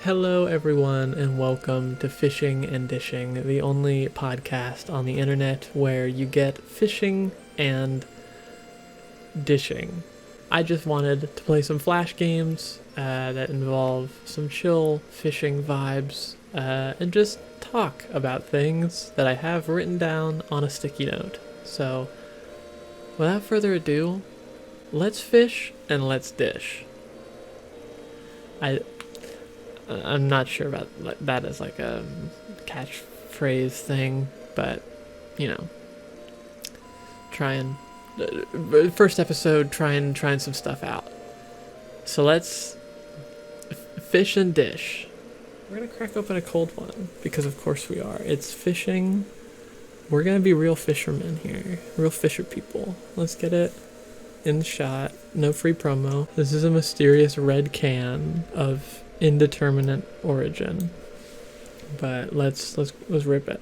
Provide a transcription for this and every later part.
Hello, everyone, and welcome to Fishing and Dishing, the only podcast on the internet where you get fishing and dishing. I just wanted to play some Flash games that involve some chill fishing vibes and just talk about things that I have written down on a sticky note. So, without further ado, let's fish and let's dish. I'm not sure about that as like a catchphrase thing, but trying first episode, trying some stuff out. So let's fish and dish. We're gonna crack open a cold one because of course we are. It's fishing. We're gonna be real fishermen here, real fisher people. Let's get it in the shot. No free promo. This is a mysterious red can of indeterminate origin, but let's rip it.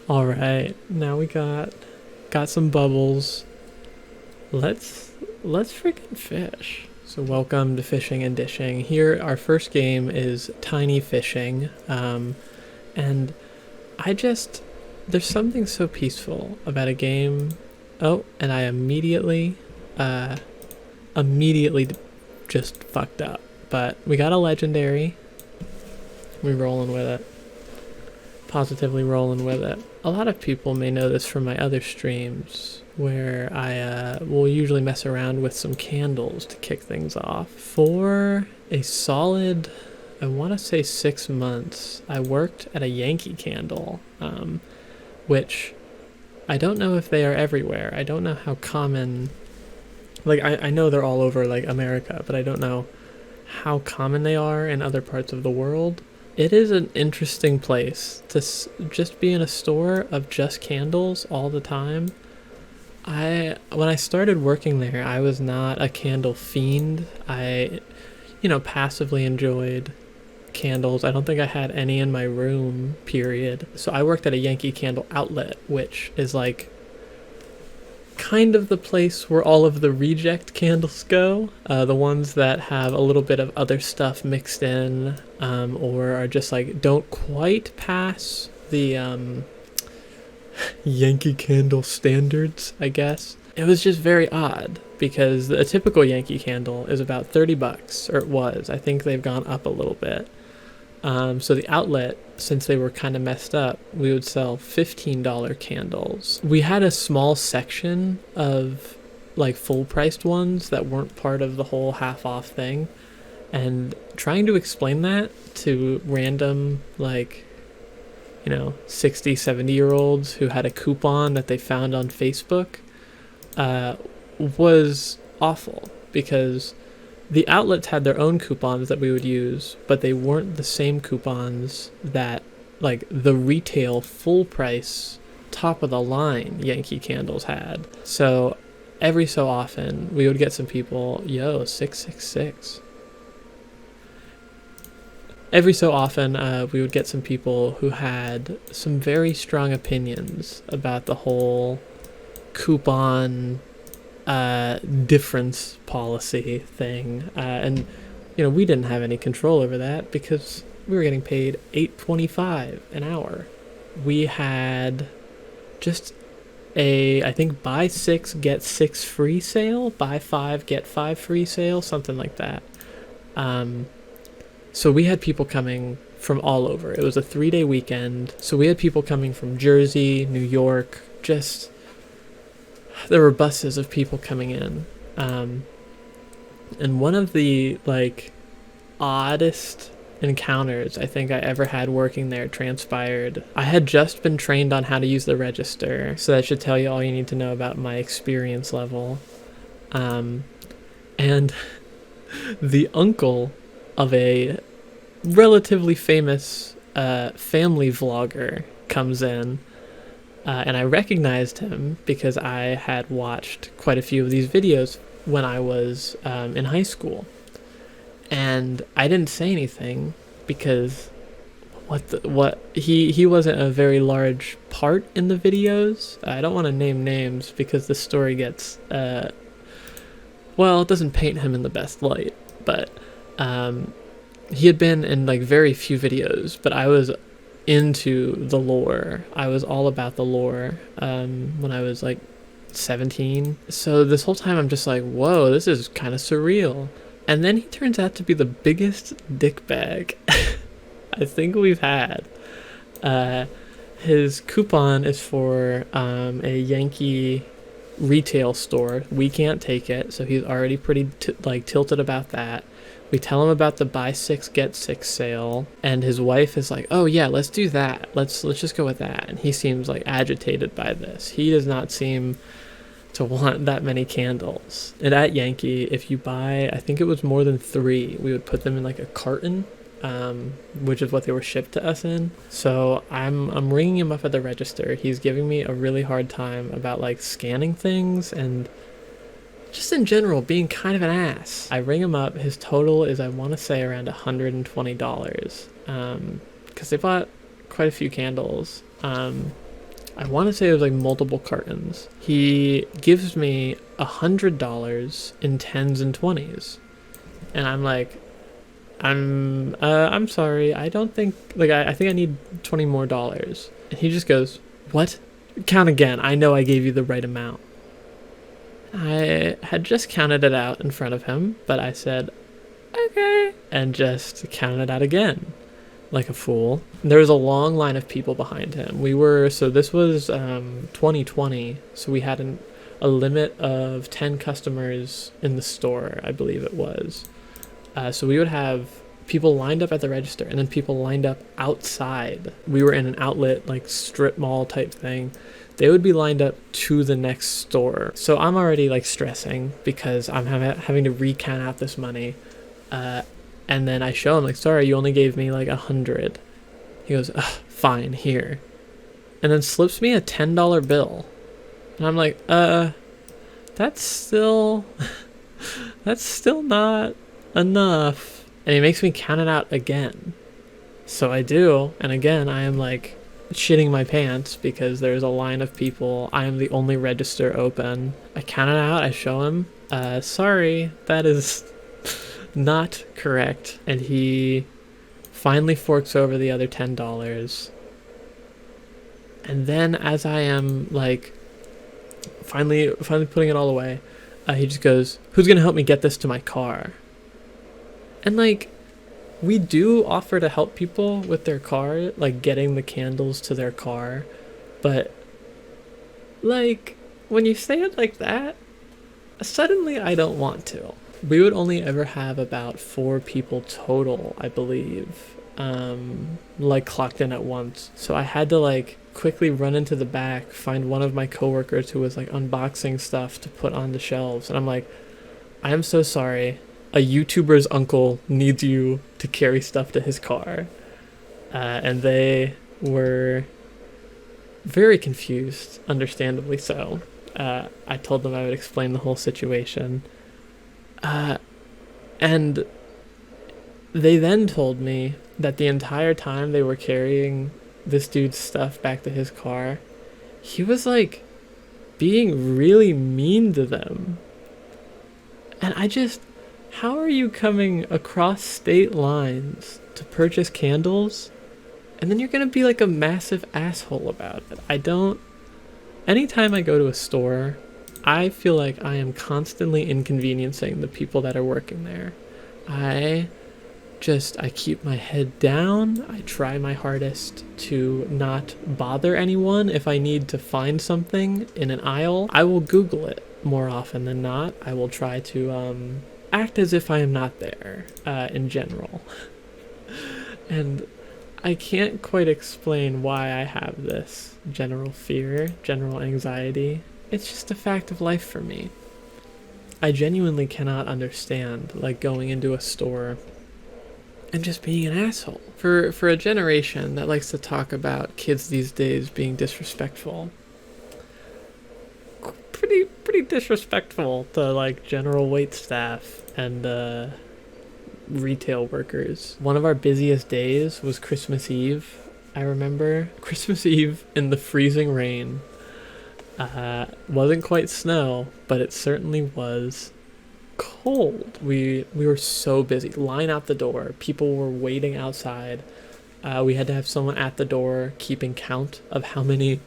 All right, now we got some bubbles. Let's freaking fish. So welcome to Fishing and Dishing. Here our first game is tiny fishing, and there's something so peaceful about a game. Oh, and I immediately just fucked up. But we got a legendary. We rolling with it. Positively rolling with it. A lot of people may know this from my other streams, where I will usually mess around with some candles to kick things off. For a solid, I want to say 6 months, I worked at a Yankee candle, which I don't know if they are everywhere. I don't know how common, like I know they're all over like America, but I don't know how common they are in other parts of the world. It is an interesting place to just be in a store of just candles all the time. When I started working there, I was not a candle fiend. I, passively enjoyed candles. I don't think I had any in my room, period. So I worked at a Yankee Candle outlet, which is like kind of the place where all of the reject candles go, the ones that have a little bit of other stuff mixed in, or are just like don't quite pass the Yankee Candle standards, I guess. It was just very odd because a typical Yankee candle is about $30, or it was. I think they've gone up a little bit. So the outlet, since they were kind of messed up, we would sell $15 candles. We had a small section of like full-priced ones that weren't part of the whole half-off thing. And trying to explain that to random, 60, 70-year-olds who had a coupon that they found on Facebook was awful, because the outlets had their own coupons that we would use, but they weren't the same coupons that, like, the retail full price, top of the line Yankee candles had. So every so often we would get some people, 666. Every so often we would get some people who had some very strong opinions about the whole coupon difference policy thing, and we didn't have any control over that because we were getting paid $8.25 an hour. We had just I think buy 6 get 6 free sale, buy 5 get 5 free sale, something like that. So we had people coming from all over. It was a 3-day weekend, so we had people coming from Jersey, New York, there were buses of people coming in. And one of the, oddest encounters I think I ever had working there transpired. I had just been trained on how to use the register, so that should tell you all you need to know about my experience level. And the uncle of a relatively famous family vlogger comes in, and I recognized him because I had watched quite a few of these videos when I was in high school. And I didn't say anything because he wasn't a very large part in the videos. I don't want to name names because the story gets well, it doesn't paint him in the best light, but he had been in like very few videos, but I was into the lore. I was all about the lore when I was like 17. So this whole time I'm just like, whoa, this is kind of surreal. And then he turns out to be the biggest dickbag I think we've had. His coupon is for a Yankee retail store. We can't take it, so he's already pretty tilted about that. We tell him about the buy 6 get 6 sale, and his wife is like, oh yeah, let's do that, let's just go with that. And he seems like agitated by this. He does not seem to want that many candles. And at Yankee, if you buy, I think it was more than 3, we would put them in like a carton, which is what they were shipped to us in. So I'm ringing him up at the register. He's giving me a really hard time about like scanning things and just in general being kind of an ass. I ring him up. His total is, I want to say, around $120, because they bought quite a few candles. I want to say it was like multiple cartons. He gives me $100 in 10s and 20s, and I'm like, I'm sorry, I don't think, like, I think I need $20 more. And he just goes, what? Count again. I know I gave you the right amount. I had just counted it out in front of him, but I said, okay, and just counted it out again, like a fool. There was a long line of people behind him. So this was 2020, so we had a limit of 10 customers in the store, I believe it was. So we would have people lined up at the register and then people lined up outside. We were in an outlet, like strip mall type thing. They would be lined up to the next store. So I'm already like stressing because I'm having to recount out this money. And then I show him like, sorry, you only gave me like 100. He goes, fine, here. And then slips me a $10 bill. And I'm like, that's still not enough. And he makes me count it out again. So I do, and again I am like shitting my pants because there's a line of people. I am the only register open. I count it out, I show him, sorry, that is not correct. And he finally forks over the other $10. And then as I am like finally putting it all away, he just goes, who's gonna help me get this to my car? And like, we do offer to help people with their car, like getting the candles to their car, but like, when you say it like that, suddenly I don't want to. We would only ever have about 4 people total, I believe, like clocked in at once. So I had to like quickly run into the back, find one of my coworkers who was like unboxing stuff to put on the shelves. And I'm like, I am so sorry. A YouTuber's uncle needs you to carry stuff to his car. And they were very confused, understandably so. I told them I would explain the whole situation. And they then told me that the entire time they were carrying this dude's stuff back to his car, he was like being really mean to them. And how are you coming across state lines to purchase candles, and then you're gonna be like a massive asshole about it? Anytime I go to a store, I feel like I am constantly inconveniencing the people that are working there. I keep my head down. I try my hardest to not bother anyone. If I need to find something in an aisle, I will Google it more often than not. I will try to act as if I am not there, in general. And I can't quite explain why I have this general fear, general anxiety. It's just a fact of life for me. I genuinely cannot understand, like, going into a store and just being an asshole. For a generation that likes to talk about kids these days being disrespectful, pretty disrespectful to like general wait staff and retail workers. One of our busiest days was Christmas Eve. I remember Christmas Eve in the freezing rain. Wasn't quite snow, but it certainly was cold. We were so busy. Line out the door. People were waiting outside. We had to have someone at the door keeping count of how many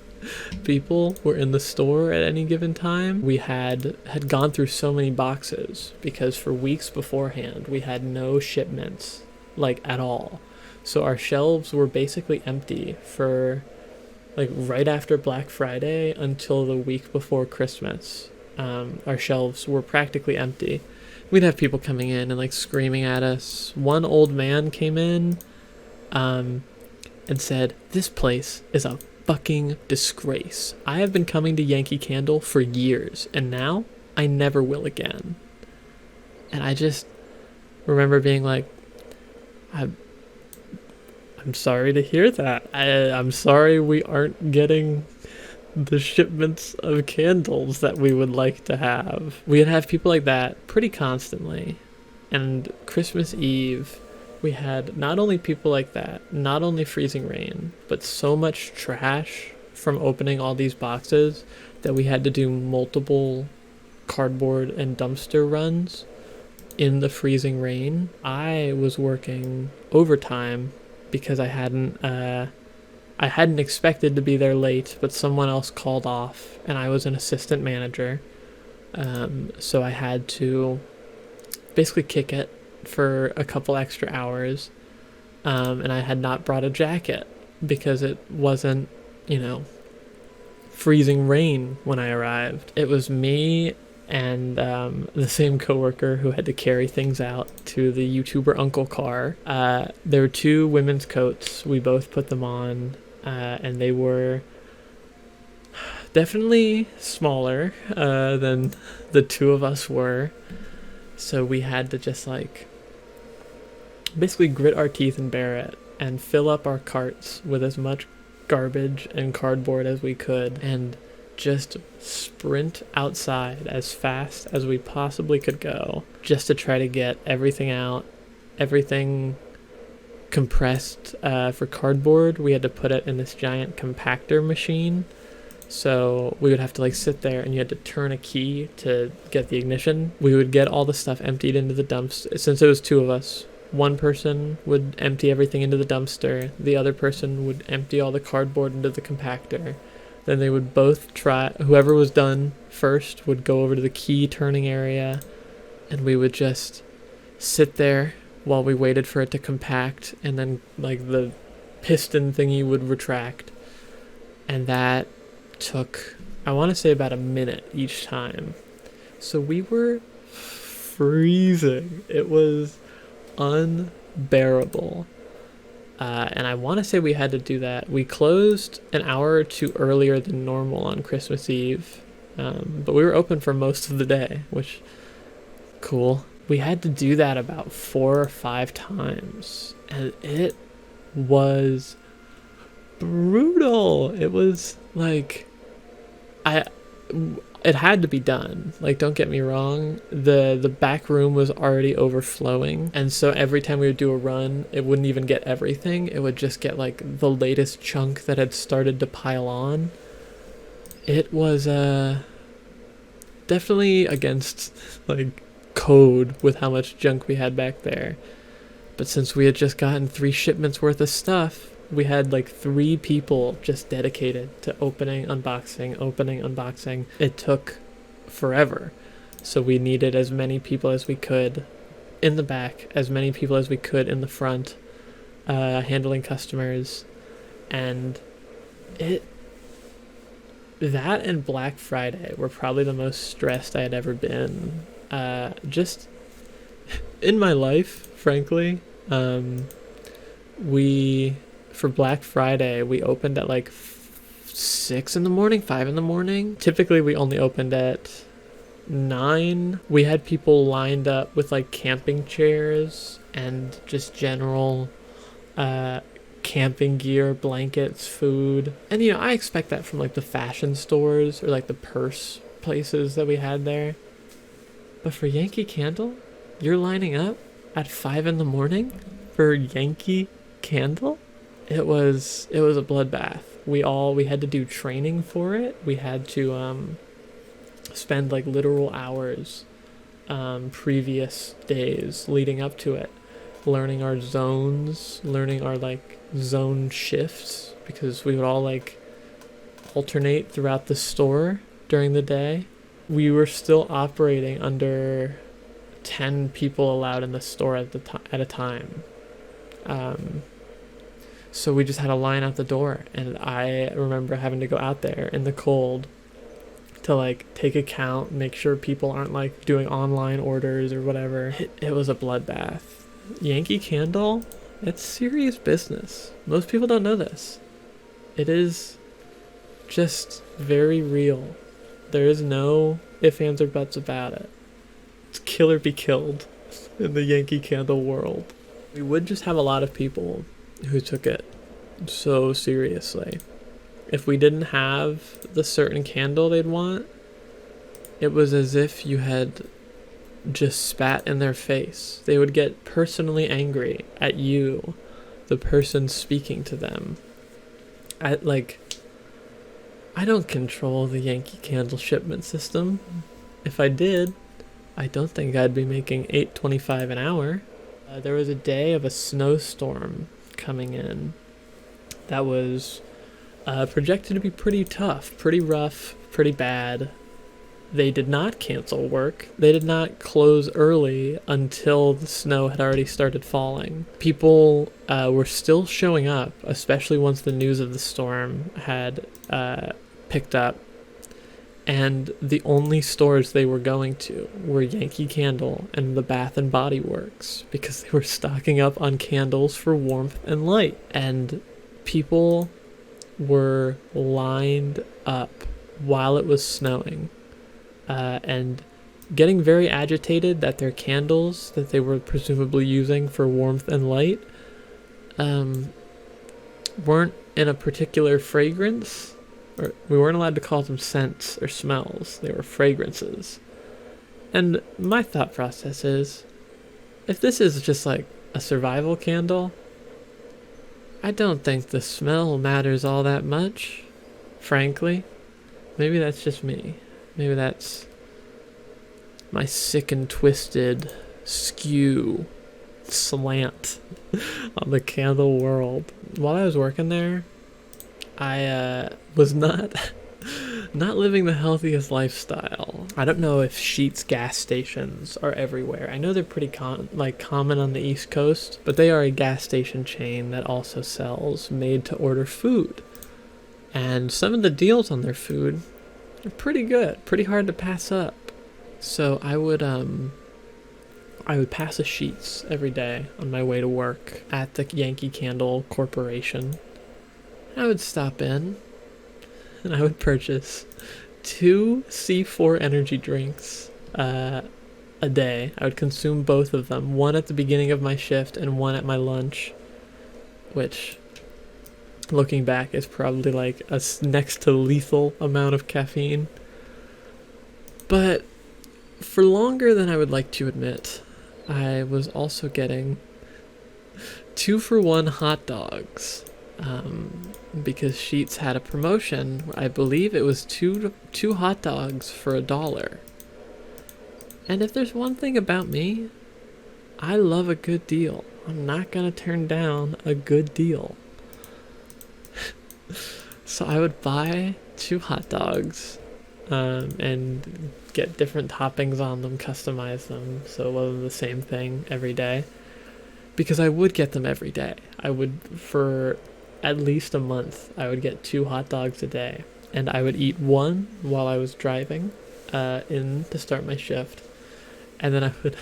people were in the store at any given time. We had gone through so many boxes because for weeks beforehand we had no shipments, like, at all. So our shelves were basically empty for like right after Black Friday until the week before Christmas. Our shelves were practically empty. We'd have people coming in and like screaming at us. One old man came in and said, "This place is a fucking disgrace. I have been coming to Yankee Candle for years, and now I never will again." And I just remember being like, I'm sorry to hear that. I'm sorry we aren't getting the shipments of candles that we would like to have. We'd have people like that pretty constantly. And Christmas Eve, we had not only people like that, not only freezing rain, but so much trash from opening all these boxes that we had to do multiple cardboard and dumpster runs in the freezing rain. I was working overtime because I hadn't expected to be there late, but someone else called off, and I was an assistant manager. So I had to basically kick it for a couple extra hours, and I had not brought a jacket because it wasn't, freezing rain when I arrived. It was me and the same coworker who had to carry things out to the YouTuber Uncle car. There were 2 women's coats. We both put them on, and they were definitely smaller than the 2 of us were. So we had to just like basically grit our teeth and bear it and fill up our carts with as much garbage and cardboard as we could and just sprint outside as fast as we possibly could go just to try to get everything out, everything compressed. For cardboard, we had to put it in this giant compactor machine. So we would have to like sit there and you had to turn a key to get the ignition. We would get all the stuff emptied into the dumpster. Since it was 2 of us, one person would empty everything into the dumpster. The other person would empty all the cardboard into the compactor. Then they would both try, whoever was done first would go over to the key turning area, and we would just sit there while we waited for it to compact, and then like the piston thingy would retract. And that took, I want to say, about a minute each time. So we were freezing. It was unbearable. And I want to say we had to do that. We closed an hour or 2 earlier than normal on Christmas Eve. But we were open for most of the day, which, cool. We had to do that about 4 or 5 times. And it was brutal. It was like, it had to be done. Like, don't get me wrong, the back room was already overflowing, and so every time we would do a run, it wouldn't even get everything. It would just get like the latest chunk that had started to pile on. It was definitely against like code with how much junk we had back there. But since we had just gotten 3 shipments worth of stuff, we had like 3 people just dedicated to opening, unboxing. It took forever. So we needed as many people as we could in the back, as many people as we could in the front, handling customers. And that and Black Friday were probably the most stressed I had ever been. Just in my life, frankly. For Black Friday, we opened at like 6 in the morning, 5 in the morning. Typically, we only opened at 9. We had people lined up with like camping chairs and just general camping gear, blankets, food. And I expect that from like the fashion stores or like the purse places that we had there. But for Yankee Candle, you're lining up at 5 in the morning for Yankee Candle? It was a bloodbath. We had to do training for it. We had to spend like literal hours previous days leading up to it, learning our zones, learning our like zone shifts, because we would all like alternate throughout the store during the day. We were still operating under 10 people allowed in the store at a time. So we just had a line out the door, and I remember having to go out there in the cold to like take a count, make sure people aren't like doing online orders or whatever. It was a bloodbath. Yankee Candle, it's serious business. Most people don't know this. It is just very real. There is no ifs, ands, or buts about it. It's kill or be killed in the Yankee Candle world. We would just have a lot of people who took it so seriously. If we didn't have the certain candle they'd want, it was as if you had just spat in their face. They would get personally angry at you, the person speaking to them. I don't control the Yankee Candle shipment system. If I did, I don't think I'd be making $8.25 an hour. There was a day of a snowstorm coming in that was projected to be pretty tough, pretty rough, pretty bad. They did not cancel work. They did not close early until the snow had already started falling. People were still showing up, especially once the news of the storm had picked up. And the only stores they were going to were Yankee Candle and the Bath and Body Works, because they were stocking up on candles for warmth and light. And people were lined up while it was snowing, and getting very agitated that their candles that they were presumably using for warmth and light weren't in a particular fragrance. Or we weren't allowed to call them scents or smells. They were fragrances. And my thought process is, if this is just like a survival candle, I don't think the smell matters all that much, frankly. Maybe that's just me. Maybe that's my sick and twisted skew slant on the candle world. While I was working there, I was not living the healthiest lifestyle. I don't know if Sheetz gas stations are everywhere. I know they're pretty common on the East Coast, but they are a gas station chain that also sells made-to-order food. And some of the deals on their food are pretty good, pretty hard to pass up. So I would pass a Sheetz every day on my way to work at the Yankee Candle Corporation. I would stop in and I would purchase 2 C4 energy drinks a day. I would consume both of them, one at the beginning of my shift and one at my lunch, which, looking back, is probably like a next to lethal amount of caffeine. But for longer than I would like to admit, I was also getting 2-for-1 hot dogs. Because Sheetz had a promotion. I believe it was two hot dogs for $1. And if there's one thing about me, I love a good deal. I'm not gonna turn down a good deal. So I would buy 2 hot dogs, and get different toppings on them, customize them so it wasn't the same thing every day. Because I would get them every day. I would, for at least a month, I would get 2 hot dogs a day, and I would eat one while I was driving in to start my shift, and then I would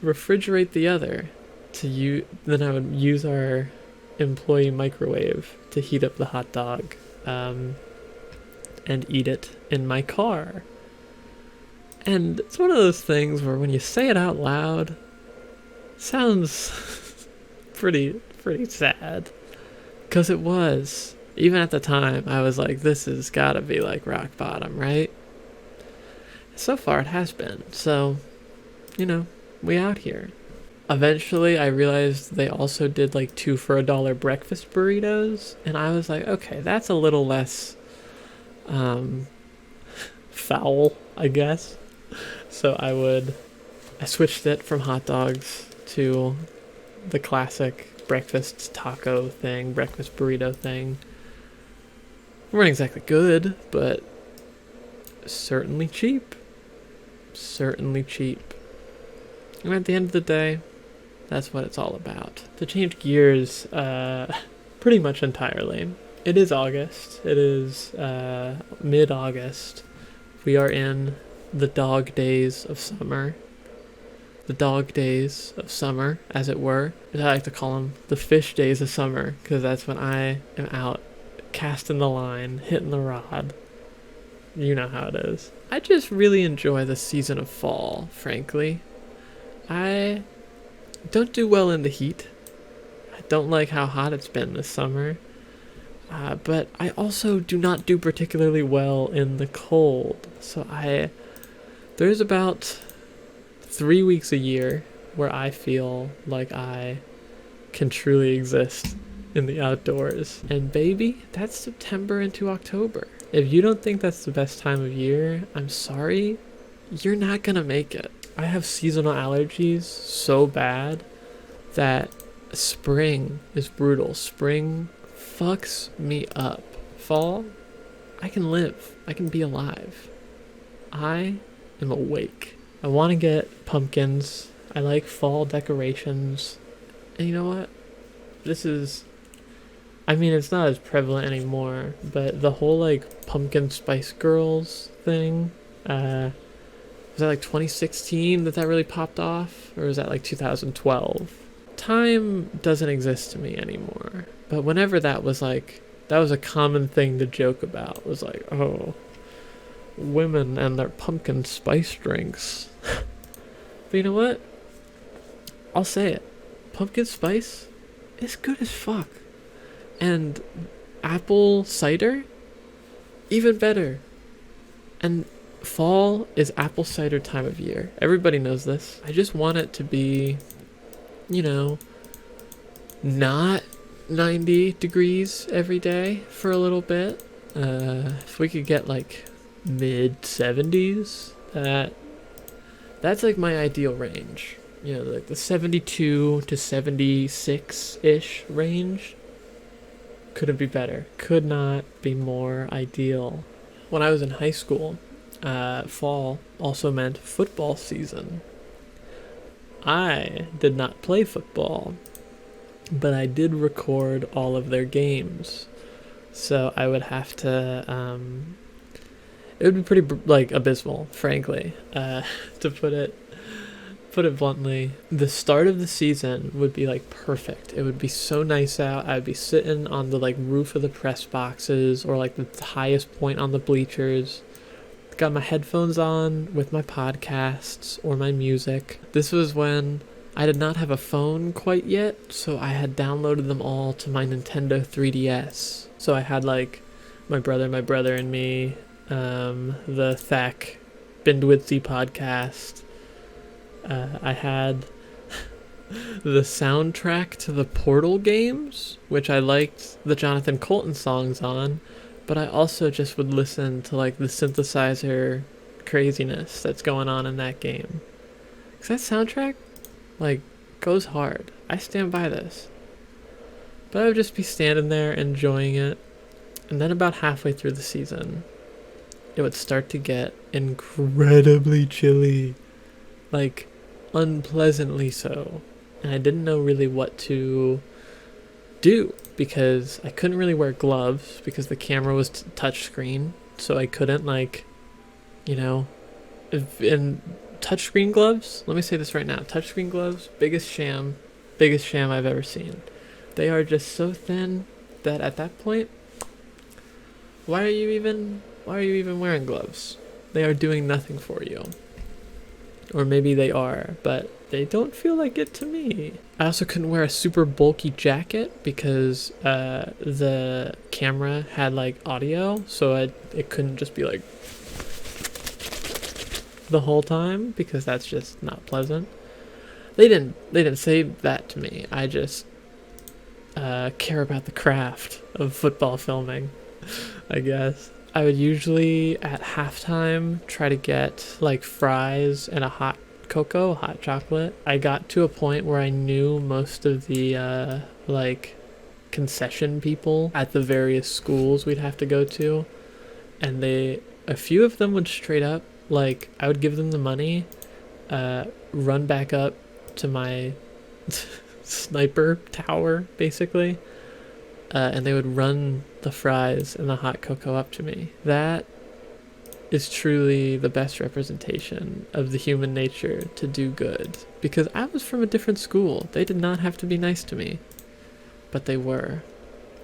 refrigerate the other then I would use our employee microwave to heat up the hot dog, and eat it in my car. And it's one of those things where when you say it out loud, it sounds pretty sad. Because it was. Even at the time, I was like, this has got to be like rock bottom, right? So far, it has been. So, we out here. Eventually, I realized they also did like 2 for $1 breakfast burritos. And I was like, okay, that's a little less foul, I guess. So I would I switched it from hot dogs to the classic breakfast taco thing, breakfast burrito thing. They weren't exactly good, but certainly cheap. Certainly cheap. And at the end of the day, that's what it's all about. To change gears, pretty much entirely. It is August. It is mid-August. We are in the dog days of summer. The dog days of summer, as it were. I like to call them the fish days of summer, because that's when I am out casting the line, hitting the rod. You know how it is. I just really enjoy the season of fall, frankly. I don't do well in the heat. I don't like how hot it's been this summer. But I also do not do particularly well in the cold. So there's about 3 weeks a year where I feel like I can truly exist in the outdoors. And baby, that's September into October. If you don't think that's the best time of year, I'm sorry, you're not gonna make it. I have seasonal allergies so bad that spring is brutal. Spring fucks me up. Fall, I can live. I can be alive. I am awake. I want to get pumpkins. I like fall decorations. And you know what? It's not as prevalent anymore, but the whole like pumpkin spice girls thing, was that like 2016 that really popped off? Or was that like 2012? Time doesn't exist to me anymore. But whenever that was a common thing to joke about. It was like, oh, women and their pumpkin spice drinks. But you know what? I'll say it. Pumpkin spice is good as fuck. And apple cider, even better. And fall is apple cider time of year. Everybody knows this. I just want it to be, not 90 degrees every day for a little bit. If we could get like mid 70s, that's like my ideal range. Like the 72 to 76-ish range. Couldn't be better. Could not be more ideal. When I was in high school, fall also meant football season. I did not play football, but I did record all of their games. So I would have to, it would be pretty abysmal, frankly, to put it bluntly. The start of the season would be like perfect. It would be so nice out. I'd be sitting on the roof of the press boxes or like the highest point on the bleachers. Got my headphones on with my podcasts or my music. This was when I did not have a phone quite yet, so I had downloaded them all to my Nintendo 3DS. So I had my brother and me, the Thack Bindwitzy podcast. I had the soundtrack to the Portal games, which I liked the Jonathan Colton songs on, but I also just would listen to the synthesizer craziness that's going on in that game. 'Cause that soundtrack, goes hard. I stand by this. But I would just be standing there enjoying it, and then about halfway through the season, it would start to get incredibly chilly. Unpleasantly so. And I didn't know really what to do because I couldn't really wear gloves because the camera was touchscreen, so I couldn't in touchscreen gloves. Let me say this right now: touchscreen gloves, biggest sham I've ever seen. They are just so thin that at that point, why are you even wearing gloves? They are doing nothing for you. Or maybe they are, but they don't feel like it to me. I also couldn't wear a super bulky jacket because the camera had audio, so it couldn't just be the whole time, because that's just not pleasant. They didn't say that to me. I just care about the craft of football filming, I guess. I would usually at halftime try to get fries and a hot cocoa, hot chocolate. I got to a point where I knew most of the like concession people at the various schools we'd have to go to, and a few of them would straight up, like, I would give them the money, run back up to my sniper tower basically, and they would run the fries and the hot cocoa up to me. That is truly the best representation of the human nature to do good, because I was from a different school. They did not have to be nice to me, but they were,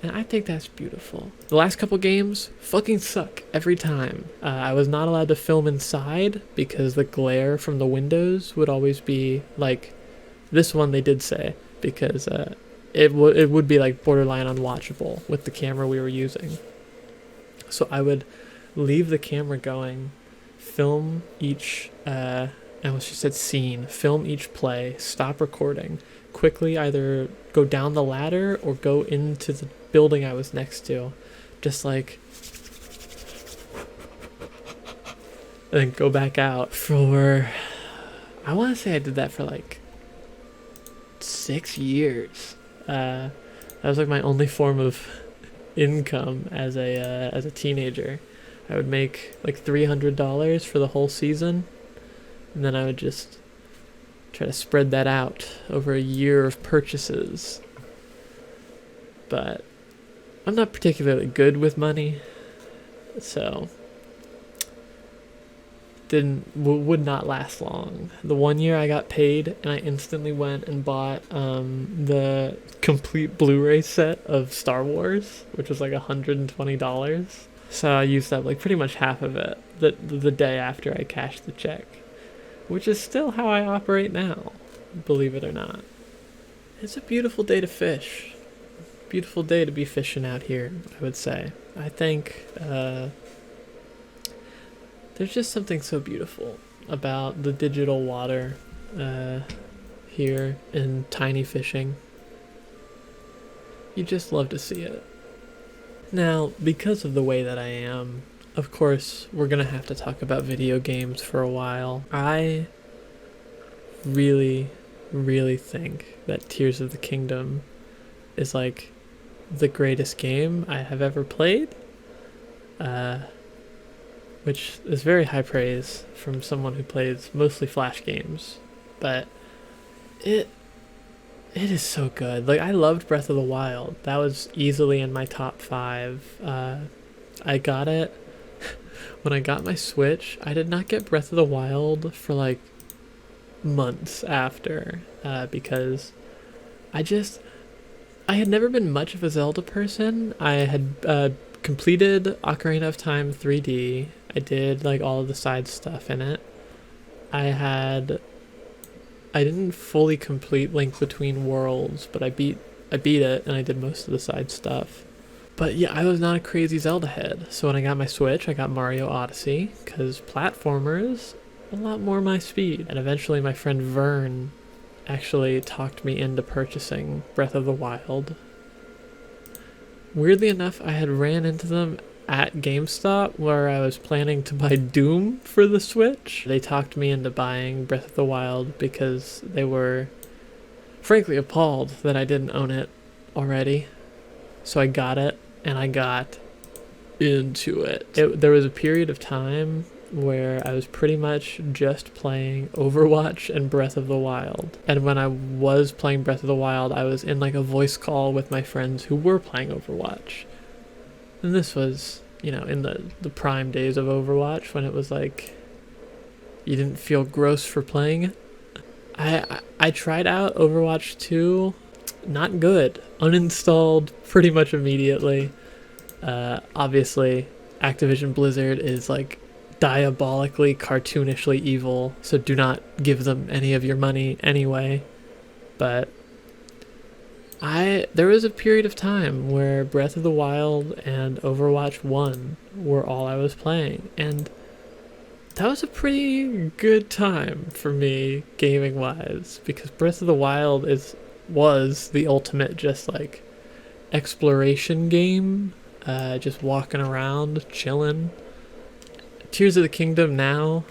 and I think that's beautiful. The last couple games fucking suck every time. I was not allowed to film inside because the glare from the windows would always be like, this one they did say, because it would be like borderline unwatchable with the camera we were using. So I would leave the camera going, film each, I almost just said scene, film each play, stop recording, quickly either go down the ladder or go into the building I was next to, just like, and then go back out for, I want to say I did that for like 6 years. That was like my only form of income as a teenager. I would make like $300 for the whole season, and then I would just try to spread that out over a year of purchases. But I'm not particularly good with money, so would not last long. The 1 year I got paid, and I instantly went and bought the complete Blu-ray set of Star Wars, which was like $120. So I used up like pretty much half of it the day after I cashed the check, which is still how I operate now, believe it or not. It's a beautiful day to fish. Beautiful day to be fishing out here, I would say. I think there's just something so beautiful about the digital water here in tiny fishing. You just love to see it. Now, because of the way that I am, of course, we're going to have to talk about video games for a while. I really, really think that Tears of the Kingdom is like the greatest game I have ever played, which is very high praise from someone who plays mostly Flash games, but it is so good. Like, I loved Breath of the Wild. That was easily in my top 5. I got it when I got my Switch. I did not get Breath of the Wild for like months after, because I had never been much of a Zelda person. I had completed Ocarina of Time 3D. I did like all of the side stuff in it. I didn't fully complete Link Between Worlds, but I beat it, and I did most of the side stuff. But yeah, I was not a crazy Zelda head. So when I got my Switch, I got Mario Odyssey, because platformers, a lot more my speed. And eventually my friend Vern actually talked me into purchasing Breath of the Wild. Weirdly enough, I had ran into them at GameStop where I was planning to buy Doom for the Switch. They talked me into buying Breath of the Wild because they were frankly appalled that I didn't own it already. So I got it, and I got into it. There was a period of time where I was pretty much just playing Overwatch and Breath of the Wild. And when I was playing Breath of the Wild, I was in like a voice call with my friends who were playing Overwatch. And this was, in the prime days of Overwatch, when it was like, you didn't feel gross for playing it. I tried out Overwatch 2, not good. Uninstalled pretty much immediately. Obviously, Activision Blizzard is like diabolically, cartoonishly evil, so do not give them any of your money anyway. But there was a period of time where Breath of the Wild and Overwatch 1 were all I was playing, and that was a pretty good time for me gaming wise, because Breath of the Wild was the ultimate just like exploration game, just walking around chilling. Tears of the Kingdom now,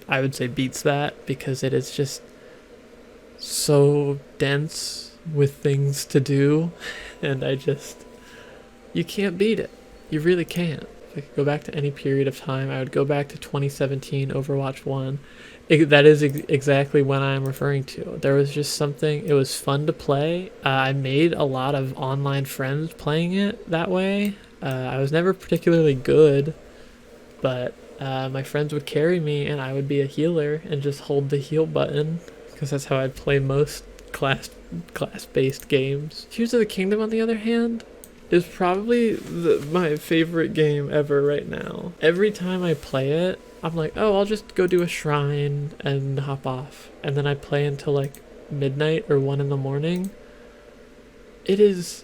I would say beats that, because it is just so dense with things to do, and you can't beat it. You really can't. If I could go back to any period of time, I would go back to 2017 Overwatch 1. That is exactly what I'm referring to. There was just something, it was fun to play. I made a lot of online friends playing it that way. I was never particularly good, but my friends would carry me and I would be a healer and just hold the heal button, because that's how I play most class-based games. Tears of the Kingdom, on the other hand, is probably my favorite game ever right now. Every time I play it, I'm like, oh, I'll just go do a shrine and hop off. And then I play until like midnight or 1 in the morning. It is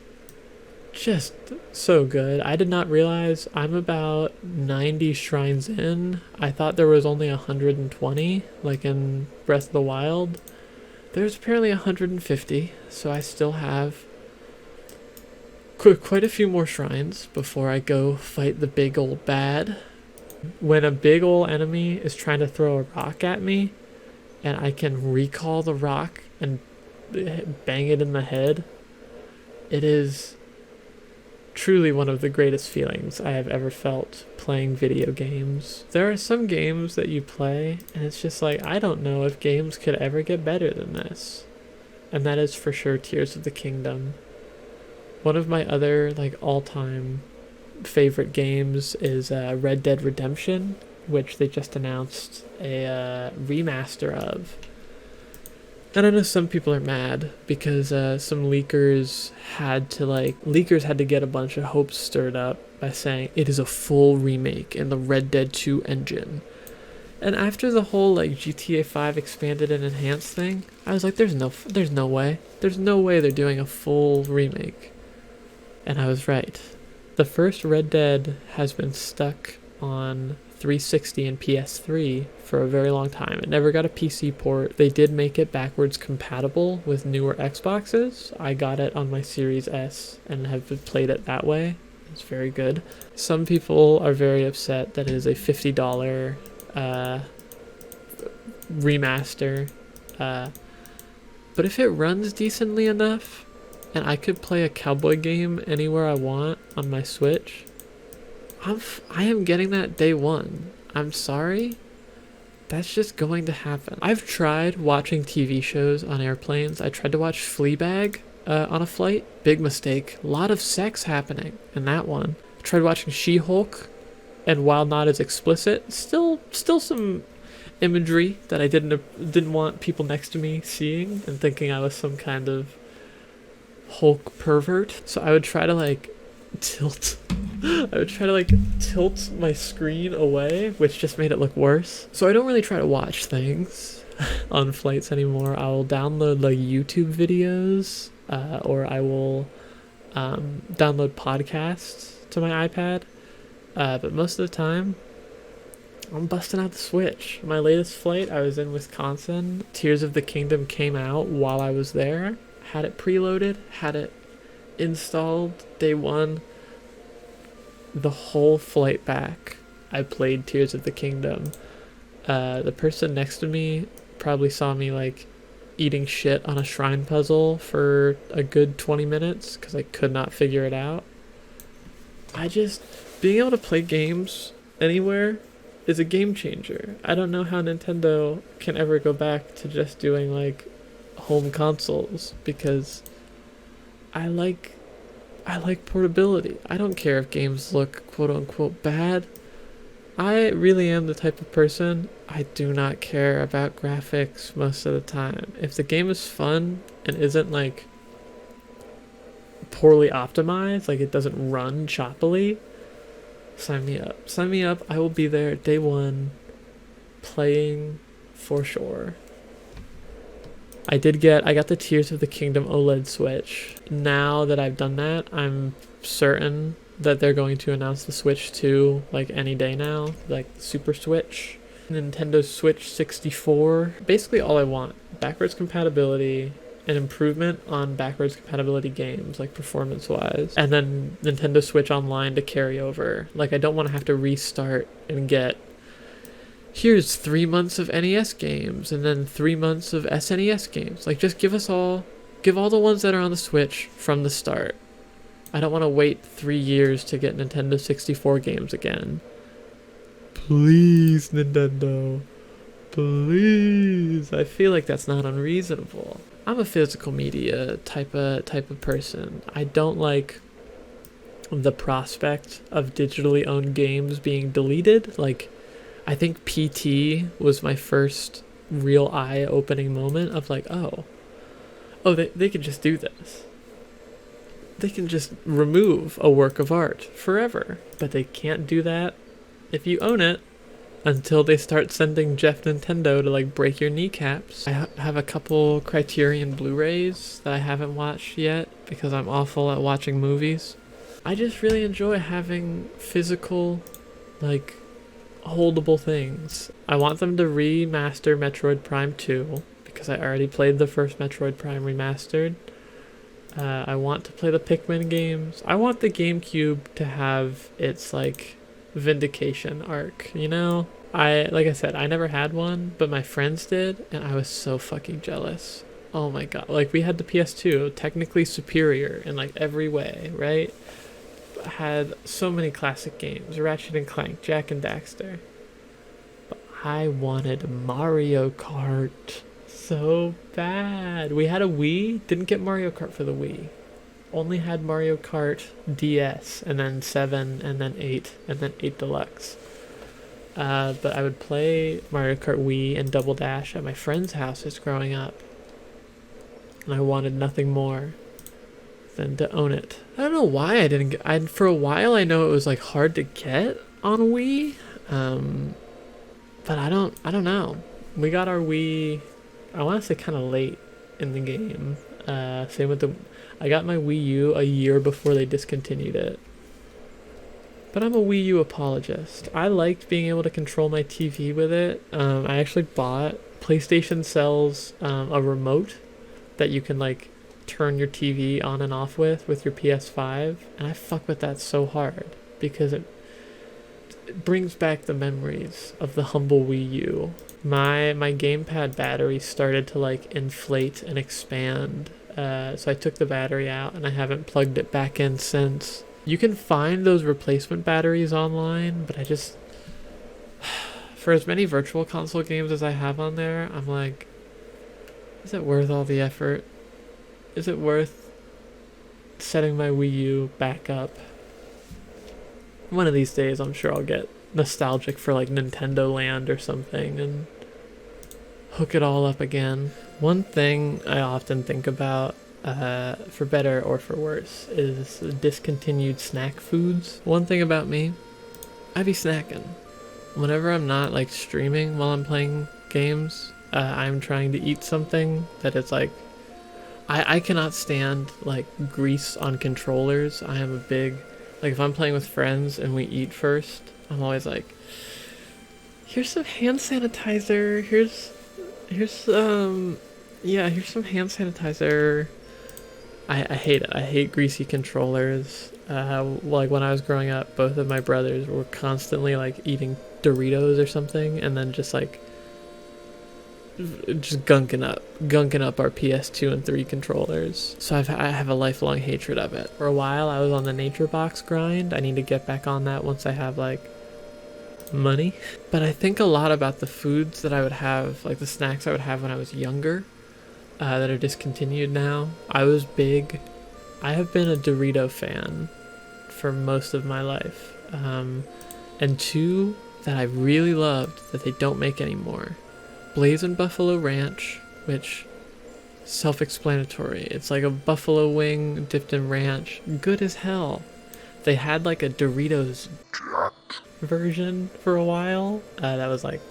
just so good. I did not realize I'm about 90 shrines in. I thought there was only 120, like in Breath of the Wild. There's apparently 150, so I still have quite a few more shrines before I go fight the big old bad. When a big old enemy is trying to throw a rock at me, and I can recall the rock and bang it in the head, it is truly one of the greatest feelings I have ever felt playing video games. There are some games that you play, and it's just like, I don't know if games could ever get better than this. And that is for sure Tears of the Kingdom. One of my other like all-time favorite games is Red Dead Redemption, which they just announced a remaster of. And I know some people are mad because some leakers had to get a bunch of hopes stirred up by saying it is a full remake in the Red Dead 2 engine. And after the whole like GTA 5 expanded and enhanced thing, I was like, there's no way. There's no way they're doing a full remake. And I was right. The first Red Dead has been stuck on 360 and PS3 for a very long time. It never got a PC port. They did make it backwards compatible with newer Xboxes. I got it on my Series S and have played it that way. It's very good. Some people are very upset that it is a $50 remaster. But if it runs decently enough, and I could play a cowboy game anywhere I want on my Switch, I am getting that day one. I'm sorry. That's just going to happen. I've tried watching TV shows on airplanes. I tried to watch Fleabag on a flight. Big mistake. A lot of sex happening in that one. I tried watching She-Hulk, and while not as explicit, still some imagery that I didn't want people next to me seeing and thinking I was some kind of Hulk pervert. So I would try to tilt my screen away, which just made it look worse. So I don't really try to watch things on flights anymore. I will download YouTube videos, or I will download podcasts to my iPad. But most of the time, I'm busting out the Switch. My latest flight, I was in Wisconsin. Tears of the Kingdom came out while I was there. Had it preloaded, had it installed day one. The whole flight back, I played Tears of the Kingdom. The person next to me probably saw me eating shit on a shrine puzzle for a good 20 minutes because I could not figure it out. Being able to play games anywhere is a game changer. I don't know how Nintendo can ever go back to just doing home consoles, because I like portability. I don't care if games look quote-unquote bad. I really am the type of person, I do not care about graphics most of the time. If the game is fun and isn't poorly optimized, it doesn't run choppily, sign me up. Sign me up. I will be there day one, playing for sure. I got the Tears of the Kingdom OLED Switch. Now that I've done that, I'm certain that they're going to announce the Switch 2 any day now, Super Switch. Nintendo Switch 64. Basically all I want. Backwards compatibility, an improvement on backwards compatibility games, performance-wise. And then Nintendo Switch Online to carry over. I don't want to have to restart and get here's 3 months of NES games and then 3 months of SNES games. Like, just give all the ones that are on the Switch from the start. I don't want to wait 3 years to get Nintendo 64 games again. Please, Nintendo. Please. I feel like that's not unreasonable. I'm a physical media type of person. I don't like the prospect of digitally owned games being deleted. Like, I think PT was my first real eye-opening moment of like, oh, they can just do this. They can just remove a work of art forever. But they can't do that if you own it until they start sending Jeff Nintendo to like break your kneecaps. I have a couple Criterion Blu-rays that I haven't watched yet because I'm awful at watching movies. I just really enjoy having physical, like, holdable things. I want them to remaster Metroid Prime 2 because I already played the first Metroid Prime remastered. I want to play the Pikmin games. I want the GameCube to have its, like, vindication arc, you know? Like I said, I never had one, but my friends did, and I was so fucking jealous. Oh my god. Like, we had the PS2, technically superior in, like, every way, right? Had so many classic games, Ratchet and Clank, Jak and Daxter. But I wanted Mario Kart so bad. We had a Wii, didn't get Mario Kart for the Wii. Only had Mario Kart DS, and then 7, and then 8, and then 8 Deluxe. But I would play Mario Kart Wii and Double Dash at my friends' houses growing up. And I wanted nothing more than to own it. I don't know why I didn't get... for a while, I know it was like hard to get on Wii. But I don't know. We got our Wii, I want to say kind of late in the game. Same with I got my Wii U a year before they discontinued it. But I'm a Wii U apologist. I liked being able to control my TV with it. I actually bought... PlayStation sells a remote that you can, like, turn your TV on and off with your PS5. And I fuck with that so hard because it brings back the memories of the humble Wii U. My gamepad battery started to, like, inflate and expand. So I took the battery out and I haven't plugged it back in since. You can find those replacement batteries online, but I just... for as many virtual console games as I have on there, I'm like, is it worth all the effort? Is it worth setting my Wii U back up? One of these days, I'm sure I'll get nostalgic for, like, Nintendo Land or something and hook it all up again. One thing I often think about, for better or for worse, is discontinued snack foods. One thing about me, I be snacking. Whenever I'm not, like, streaming while I'm playing games, I'm trying to eat something that is, like... I cannot stand, like, grease on controllers. I am a big... like, if I'm playing with friends and we eat first, I'm always like, here's some hand sanitizer, here's some hand sanitizer. I hate it. I hate greasy controllers. Like, when I was growing up, both of my brothers were constantly, like, eating Doritos or something, and then just, like, just gunking up our PS2 and 3 controllers. So I have a lifelong hatred of it. For a while, I was on the Nature Box grind. I need to get back on that once I have, like, money. But I think a lot about the foods that I would have, like the snacks I would have when I was younger, that are discontinued now. I have been a Dorito fan for most of my life. And two that I really loved that they don't make anymore. Blazing Buffalo Ranch, which, self-explanatory. It's like a buffalo wing dipped in ranch. Good as hell. They had, like, a Doritos version for a while. That was, like,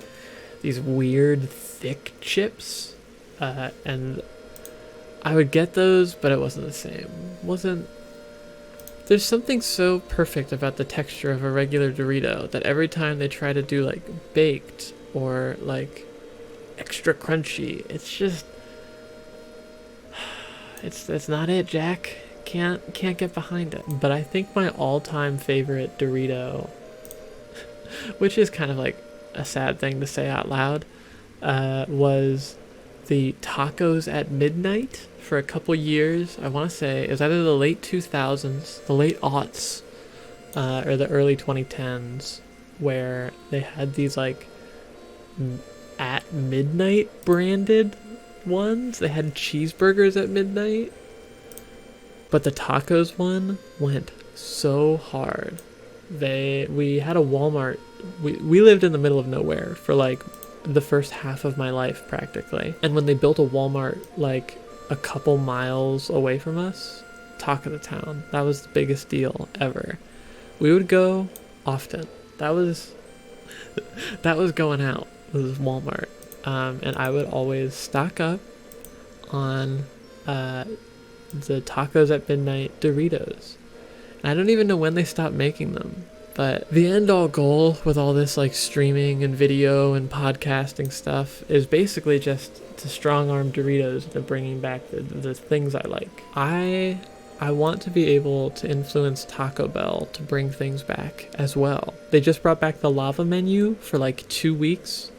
these weird, thick chips. And I would get those, but it wasn't the same. There's something so perfect about the texture of a regular Dorito that every time they try to do, like, baked or, like, extra crunchy, it's just... it's not it, Jack. Can't get behind it. But I think my all-time favorite Dorito, which is kind of like a sad thing to say out loud, was the tacos at midnight for a couple years. I want to say it was either the late 2000s, the late aughts, or the early 2010s, where they had these like at midnight branded ones. They had cheeseburgers at midnight, but the tacos one went so hard. We had a Walmart. We lived in the middle of nowhere for like the first half of my life practically. And when they built a Walmart like a couple miles away from us, talk of the town. That was the biggest deal ever. We would go often. That was going out. It was Walmart. And I would always stock up on the tacos at midnight Doritos. And I don't even know when they stopped making them. But the end all goal with all this like streaming and video and podcasting stuff is basically just to strong arm Doritos into bringing back the things I like. I want to be able to influence Taco Bell to bring things back as well. They just brought back the lava menu for like 2 weeks.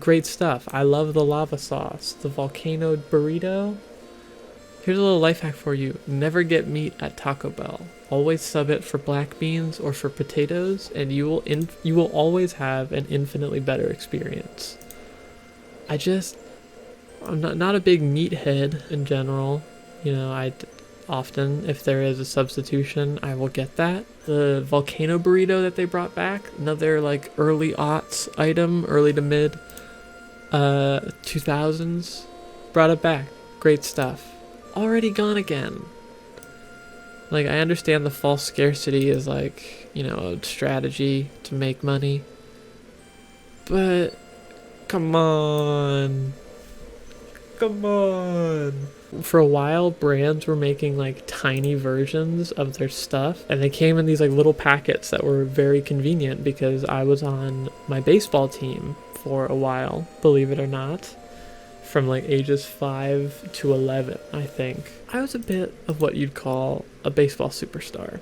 Great stuff. I love the lava sauce, the volcano burrito. Here's a little life hack for you. Never get meat at Taco Bell. Always sub it for black beans or for potatoes, and you will always have an infinitely better experience. I'm not a big meathead in general. You know, I often, if there is a substitution, I will get that. The volcano burrito that they brought back, another like early aughts item, early to mid 2000s, brought it back. Great stuff. Already gone again. Like, I understand the false scarcity is like, you know, a strategy to make money. But, come on. Come on. For a while, brands were making like tiny versions of their stuff, and they came in these like little packets that were very convenient because I was on my baseball team for a while, believe it or not. From like ages 5 to 11, I think. I was a bit of what you'd call a baseball superstar.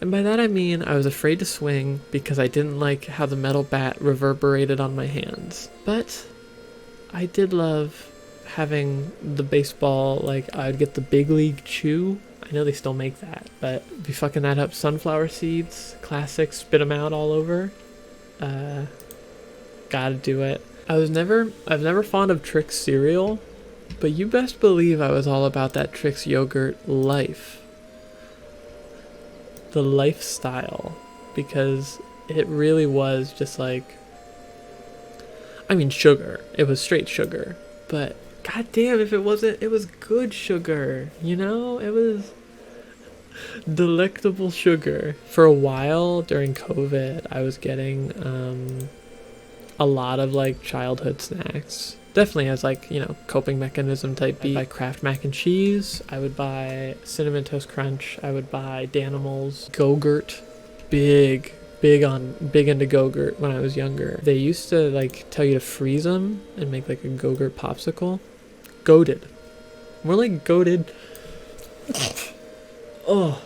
And by that I mean I was afraid to swing because I didn't like how the metal bat reverberated on my hands. But I did love having the baseball, like I'd get the big league chew. I know they still make that, but be fucking that up. Sunflower seeds, classic, spit them out all over. Gotta do it. I was never fond of Trix cereal, but you best believe I was all about that Trix yogurt life. The lifestyle, because it really was just like, I mean sugar. It was straight sugar, but goddamn if it wasn't, it was good sugar, you know? It was delectable sugar. For a while during COVID, I was getting a lot of like childhood snacks, definitely as like, you know, coping mechanism type B. I'd buy Kraft mac and cheese, I would buy Cinnamon Toast Crunch, I would buy Danimals, Go-Gurt, big into Go-Gurt when I was younger. They used to like tell you to freeze them and make like a Go-Gurt popsicle. Goated, more like goated. Oh,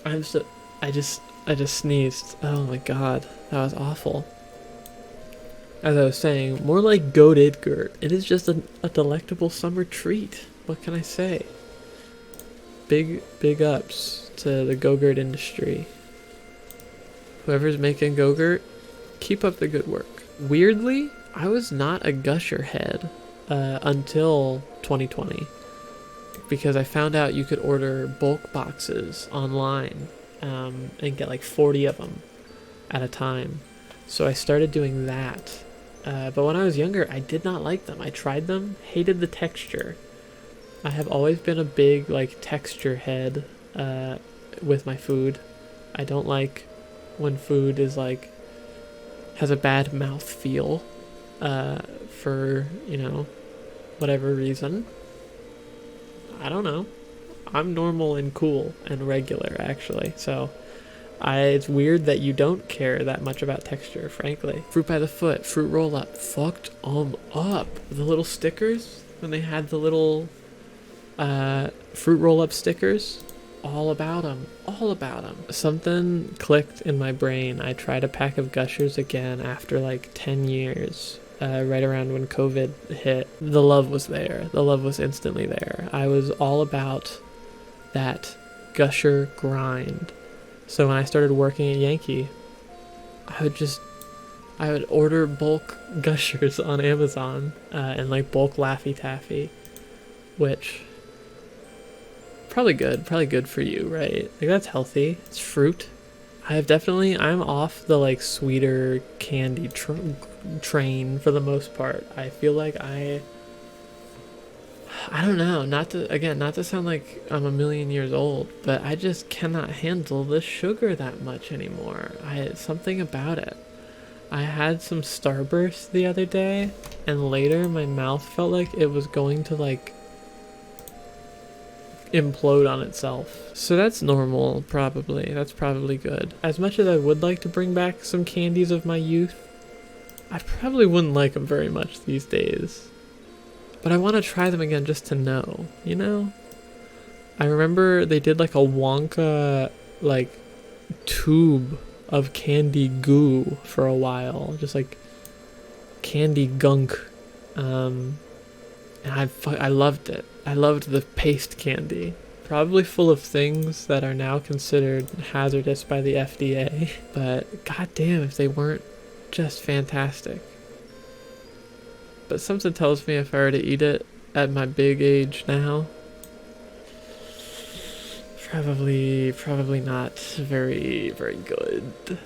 I just sneezed. Oh my god, that was awful. As I was saying, more like goated Gurt. It is just a delectable summer treat. What can I say? Big ups to the Go-Gurt industry. Whoever's making Go-Gurt, keep up the good work. Weirdly, I was not a Gusher head until 2020. Because I found out you could order bulk boxes online and get like 40 of them at a time. So I started doing that. But when I was younger, I did not like them. I tried them, hated the texture. I have always been a big like texture head with my food. I don't like when food is like has a bad mouth feel for, you know, whatever reason. I don't know. I'm normal and cool and regular actually. So it's weird that you don't care that much about texture, frankly. Fruit by the foot, fruit roll up, fucked up. The little stickers, when they had the little fruit roll up stickers, all about them. All about them. Something clicked in my brain. I tried a pack of Gushers again after like 10 years. Right around when COVID hit. The love was there. The love was instantly there. I was all about that Gusher grind. So when I started working at Yankee, I would order bulk Gushers on Amazon, and like bulk Laffy Taffy, which probably good for you, right? Like that's healthy. It's fruit. I'm off the like sweeter candy train for the most part. I feel like I don't know, not to sound like I'm a million years old, but I just cannot handle the sugar that much anymore. Something about it. I had some Starburst the other day, and later my mouth felt like it was going to like implode on itself. So that's normal, probably. That's probably good. As much as I would like to bring back some candies of my youth, I probably wouldn't like them very much these days. But I want to try them again just to know, you know? I remember they did like a Wonka like tube of candy goo for a while, just like candy gunk. And I loved it. I loved the paste candy. Probably full of things that are now considered hazardous by the FDA. But goddamn if they weren't just fantastic. But something tells me if I were to eat it at my big age now, probably not very, very good.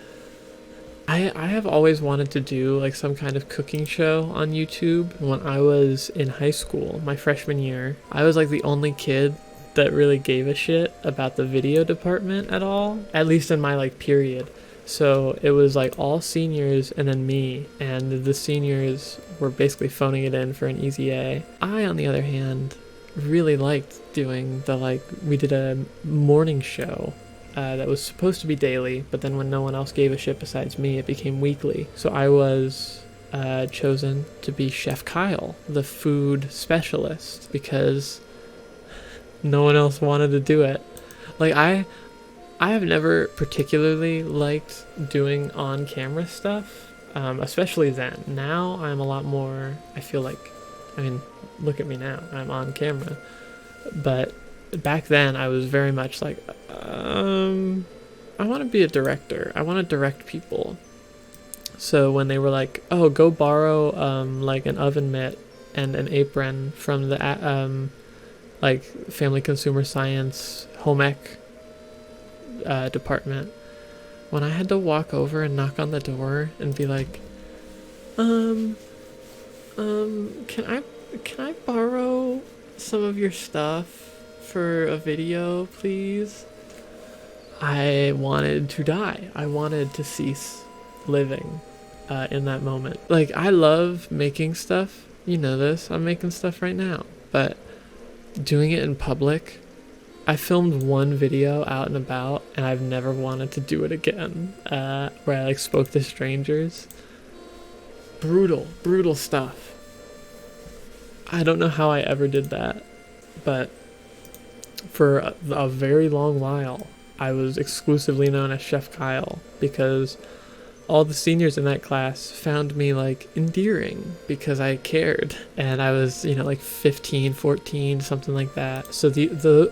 I have always wanted to do like some kind of cooking show on YouTube. When I was in high school, my freshman year, I was like the only kid that really gave a shit about the video department at all, at least in my like period. So it was like all seniors and then me, and the seniors were basically phoning it in for an easy A. I, on the other hand, really liked doing we did a morning show that was supposed to be daily, but then when no one else gave a shit besides me, it became weekly. So I was chosen to be Chef Kyle, the food specialist, because no one else wanted to do it. Like I have never particularly liked doing on-camera stuff, especially then. Now I'm a lot more, I feel like, I mean, look at me now, I'm on camera. But back then I was very much like, I want to be a director. I want to direct people. So when they were like, oh, go borrow like an oven mitt and an apron from the like Family Consumer Science home ec department, when I had to walk over and knock on the door and be like, can I borrow some of your stuff for a video, please? I wanted to die. I wanted to cease living in that moment. Like, I love making stuff. You know this. I'm making stuff right now. But doing it in public, I filmed one video out and about, and I've never wanted to do it again, where I like spoke to strangers. Brutal stuff. I don't know how I ever did that, but for a very long while, I was exclusively known as Chef Kyle, because all the seniors in that class found me like endearing because I cared, and I was, you know, like 15, 14, something like that. So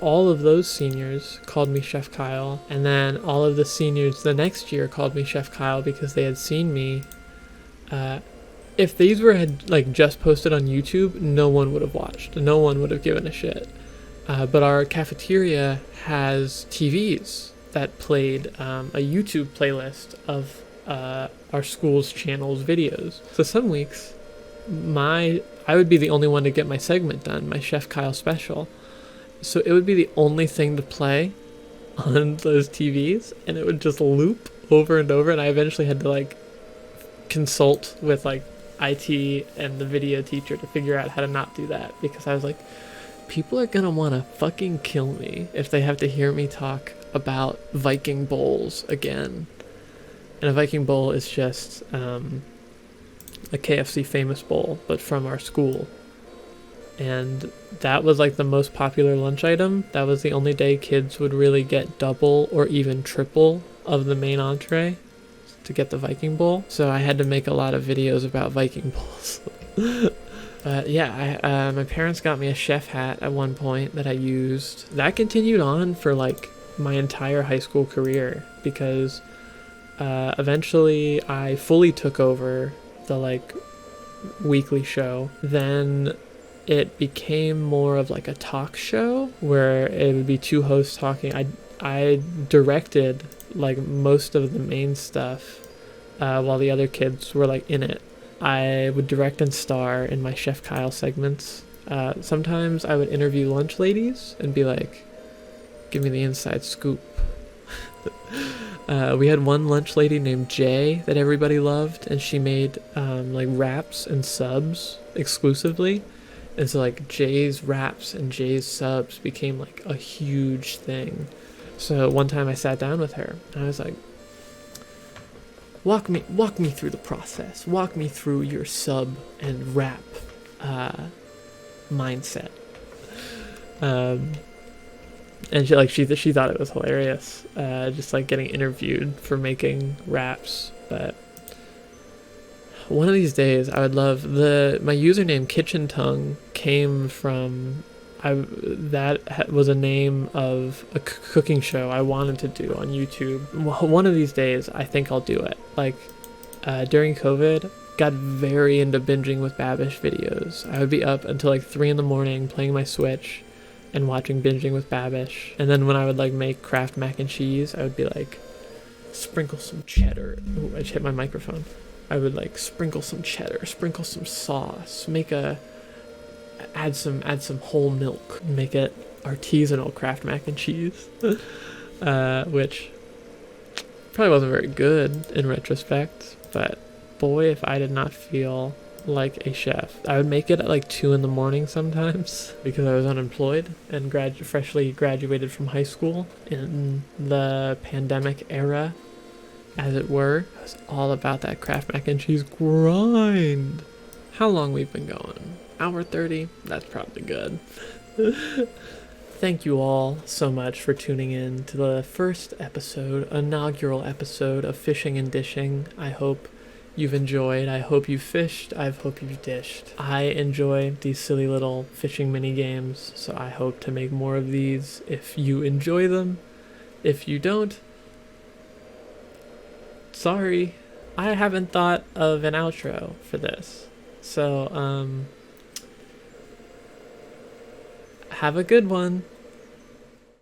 all of those seniors called me Chef Kyle, and then all of the seniors the next year called me Chef Kyle because they had seen me. If these had like just posted on YouTube, no one would have watched. No one would have given a shit. But our cafeteria has TVs that played a YouTube playlist of our school's channel's videos. So some weeks, I would be the only one to get my segment done, my Chef Kyle special. So it would be the only thing to play on those TVs, and it would just loop over and over. And I eventually had to like consult with like IT and the video teacher to figure out how to not do that, because I was like, people are gonna want to fucking kill me if they have to hear me talk about Viking bowls again. And a Viking bowl is just a KFC famous bowl, but from our school. and that was like the most popular lunch item. That was the only day kids would really get double or even triple of the main entree to get the Viking bowl. So I had to make a lot of videos about Viking bowls. But yeah, my parents got me a chef hat at one point that I used. That continued on for like my entire high school career, because eventually I fully took over the like weekly show. Then it became more of like a talk show where it would be two hosts talking. I directed like most of the main stuff while the other kids were like in it. I would direct and star in my Chef Kyle segments. Sometimes I would interview lunch ladies and be like, give me the inside scoop. We had one lunch lady named Jay that everybody loved, and she made like wraps and subs exclusively. And so like Jay's wraps and Jay's subs became like a huge thing. So one time I sat down with her and I was like, walk me through the process. Walk me through your sub and wrap mindset. And she thought it was hilarious, just like getting interviewed for making wraps. But one of these days, I would love my username Kitchen Tongue came from that was a name of a cooking show I wanted to do on YouTube. One of these days, I think I'll do it. Like during COVID, got very into binging with Babish videos. I would be up until like 3 a.m. playing my Switch and watching Binging with Babish. And then when I would like make Kraft mac and cheese, I would be like, sprinkle some cheddar. Ooh, I just hit my microphone. I would like sprinkle some cheddar, sprinkle some sauce, add some whole milk, make it artisanal Kraft mac and cheese, which probably wasn't very good in retrospect, but boy, if I did not feel like a chef. I would make it at like 2 a.m. sometimes because I was unemployed and freshly graduated from high school in the pandemic era, as it were. It was all about that Kraft mac and cheese grind. How long we've been going? Hour 30? That's probably good. Thank you all so much for tuning in to the first inaugural episode of Fishing and Dishing. I hope you've enjoyed. I hope you fished. I hope you've dished. I enjoy these silly little fishing mini games, so I hope to make more of these if you enjoy them. If you don't, sorry. I haven't thought of an outro for this. So, have a good one.